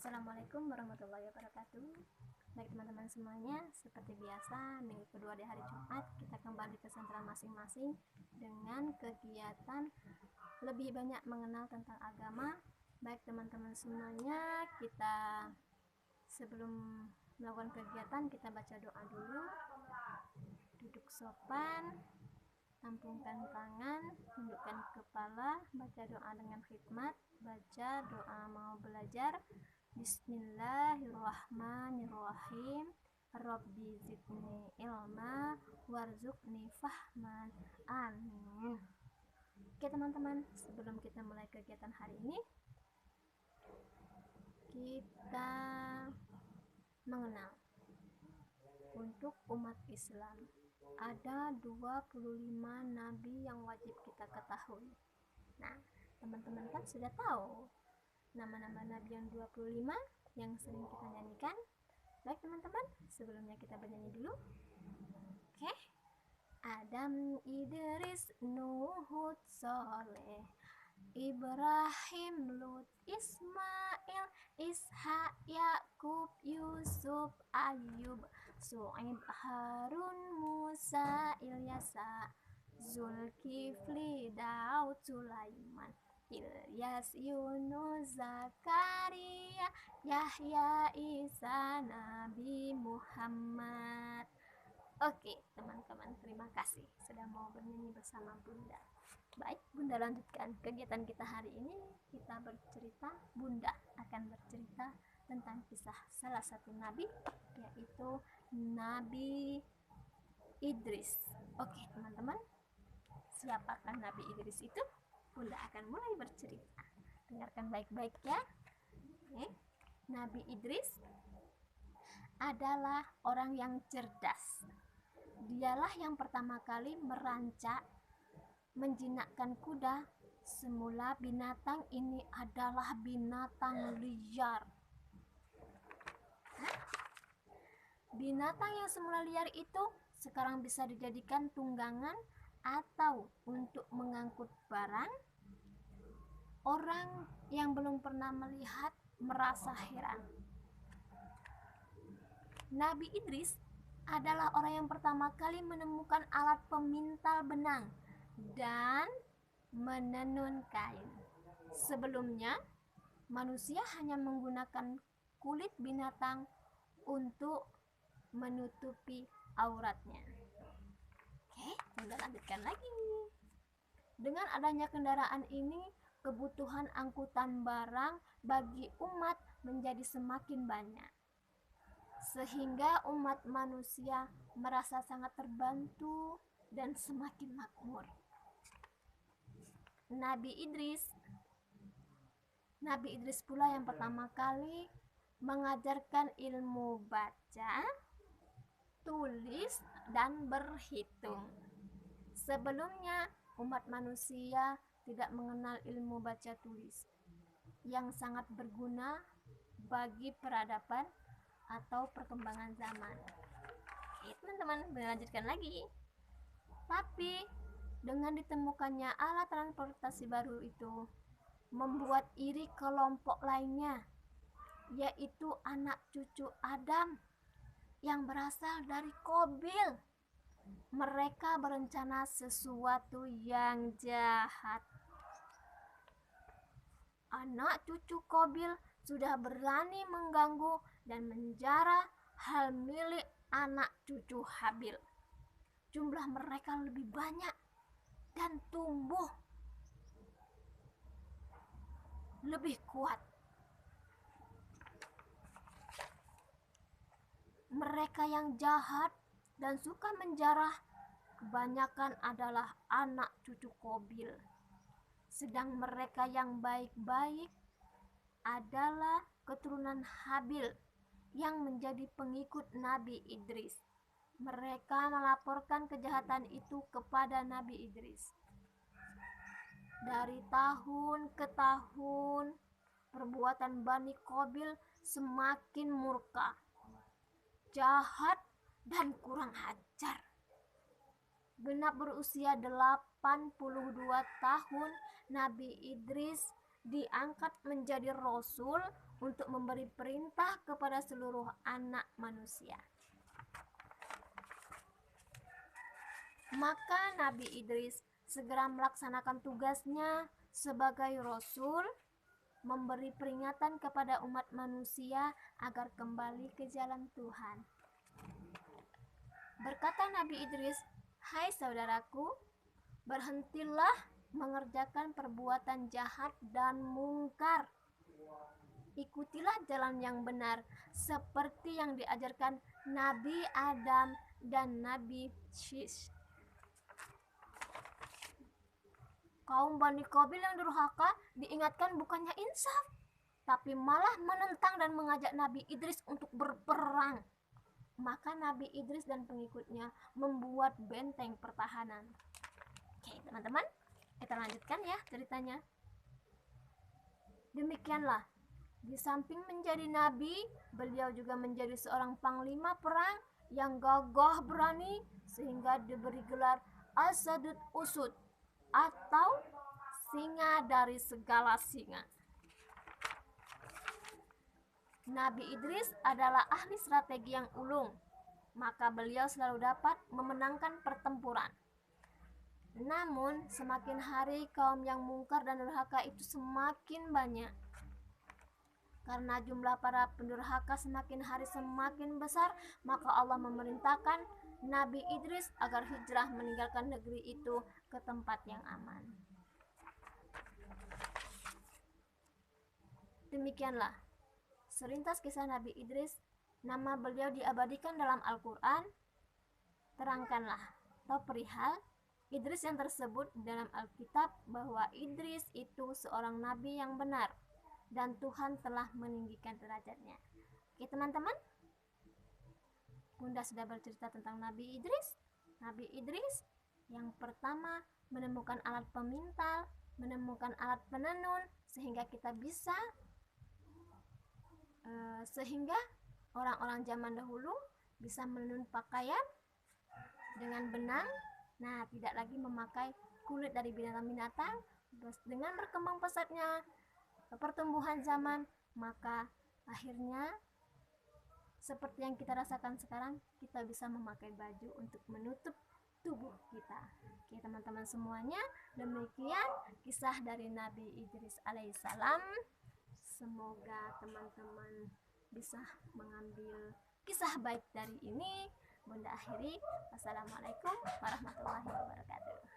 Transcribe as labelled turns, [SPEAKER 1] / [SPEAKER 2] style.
[SPEAKER 1] Assalamualaikum warahmatullahi wabarakatuh. Baik teman-teman semuanya, seperti biasa minggu kedua di hari Jumat kita kembali ke sentra masing-masing dengan kegiatan lebih banyak mengenal tentang agama. Baik teman-teman semuanya, kita sebelum melakukan kegiatan kita baca doa dulu. Duduk sopan, tampungkan tangan, tundukkan kepala, baca doa dengan hikmat, baca doa mau belajar. Bismillahirrahmanirrahim. Rabbi zidni ilma warzuqni fahman. Amin. Oke teman-teman, sebelum kita mulai kegiatan hari ini, kita mengenal untuk umat Islam. Ada 25 nabi yang wajib kita ketahui. Nah, teman-teman kan sudah tahu nama-nama nabi yang 25 yang sering kita nyanyikan. Baik teman-teman, sebelumnya kita bernyanyi dulu. Oke. Adam, Idris, Nuh, Hud, Soleh, Ibrahim, Lut, Ismail, Ishak, Yakub, Yusuf, Ayub, Su'aib, Harun, Musa, Ilyasa, Zulkifli, Daud, Sulaiman, Ilyas, Yunus, Zakaria, Yahya, Isa, Nabi Muhammad. Oke teman-teman, terima kasih sudah mau bernyanyi bersama Bunda. Baik, Bunda lanjutkan kegiatan kita hari ini. Kita bercerita, Bunda akan bercerita tentang kisah salah satu nabi, yaitu Nabi Idris. Oke teman-teman, siapakah Nabi Idris itu? Bunda akan mulai bercerita. Dengarkan baik-baik ya. Oke. Nabi Idris adalah orang yang cerdas. Dialah yang pertama kali merancak menjinakkan kuda. Semula binatang ini adalah binatang liar. Binatang yang semula liar itu sekarang bisa dijadikan tunggangan atau untuk mengangkut barang. Orang yang belum pernah melihat merasa heran. Nabi Idris adalah orang yang pertama kali menemukan alat pemintal benang dan menenun kain. Sebelumnya, manusia hanya menggunakan kulit binatang untuk menutupi auratnya. Oke, kita lanjutkan lagi. Dengan adanya kendaraan ini, kebutuhan angkutan barang bagi umat menjadi semakin banyak, sehingga umat manusia merasa sangat terbantu dan semakin makmur. Nabi Idris pula yang pertama kali mengajarkan ilmu baca, tulis, dan berhitung. Sebelumnya, umat manusia tidak mengenal ilmu baca tulis yang sangat berguna bagi peradaban atau perkembangan zaman. Oke teman-teman, lanjutkan lagi. Tapi dengan ditemukannya alat transportasi baru itu membuat iri kelompok lainnya, yaitu anak cucu Adam yang berasal dari Qabil. Mereka berencana sesuatu yang jahat. Anak cucu Qabil sudah berani mengganggu dan menjara hal milik anak cucu Habil. Jumlah mereka lebih banyak dan tumbuh lebih kuat. Mereka yang jahat dan suka menjarah kebanyakan adalah anak cucu Qabil. Sedang mereka yang baik-baik adalah keturunan Habil yang menjadi pengikut Nabi Idris. Mereka melaporkan kejahatan itu kepada Nabi Idris. Dari tahun ke tahun, perbuatan Bani Qabil semakin murka, jahat, dan kurang ajar. Genap berusia 82 tahun, Nabi Idris diangkat menjadi rasul untuk memberi perintah kepada seluruh anak manusia. Maka Nabi Idris segera melaksanakan tugasnya sebagai rasul, memberi peringatan kepada umat manusia agar kembali ke jalan Tuhan. Berkata Nabi Idris, "Hai saudaraku, berhentilah mengerjakan perbuatan jahat dan mungkar. Ikutilah jalan yang benar seperti yang diajarkan Nabi Adam dan Nabi Syis." Kaum Bani Qabil yang durhaka diingatkan bukannya insaf, tapi malah menentang dan mengajak Nabi Idris untuk berperang. Maka Nabi Idris dan pengikutnya membuat benteng pertahanan. Oke teman-teman, kita lanjutkan ya ceritanya. Demikianlah, di samping menjadi nabi, beliau juga menjadi seorang panglima perang yang gagah berani sehingga diberi gelar Asadud Usud atau singa dari segala singa. Nabi Idris adalah ahli strategi yang ulung, maka beliau selalu dapat memenangkan pertempuran. Namun, semakin hari kaum yang mungkar dan durhaka itu semakin banyak. Karena jumlah para pendurhaka semakin hari semakin besar, maka Allah memerintahkan Nabi Idris agar hijrah meninggalkan negeri itu ke tempat yang aman. Demikianlah serintas kisah Nabi Idris. Nama beliau diabadikan dalam Al-Quran. Terangkanlah atau perihal Idris yang tersebut dalam Alkitab bahwa Idris itu seorang nabi yang benar dan Tuhan telah meninggikan derajatnya. Oke teman-teman, Bunda sudah bercerita tentang Nabi Idris. Nabi Idris yang pertama menemukan alat pemintal, menemukan alat penenun sehingga kita bisa sehingga orang-orang zaman dahulu bisa menenun pakaian dengan benang. Nah, tidak lagi memakai kulit dari binatang-binatang. Dengan berkembang pesatnya pertumbuhan zaman, maka akhirnya seperti yang kita rasakan sekarang, kita bisa memakai baju untuk menutup tubuh kita. Oke teman-teman semuanya, demikian kisah dari Nabi Idris alaihissalam. Semoga teman-teman bisa mengambil kisah baik dari ini. Bunda akhiri. Wassalamualaikum warahmatullahi wabarakatuh.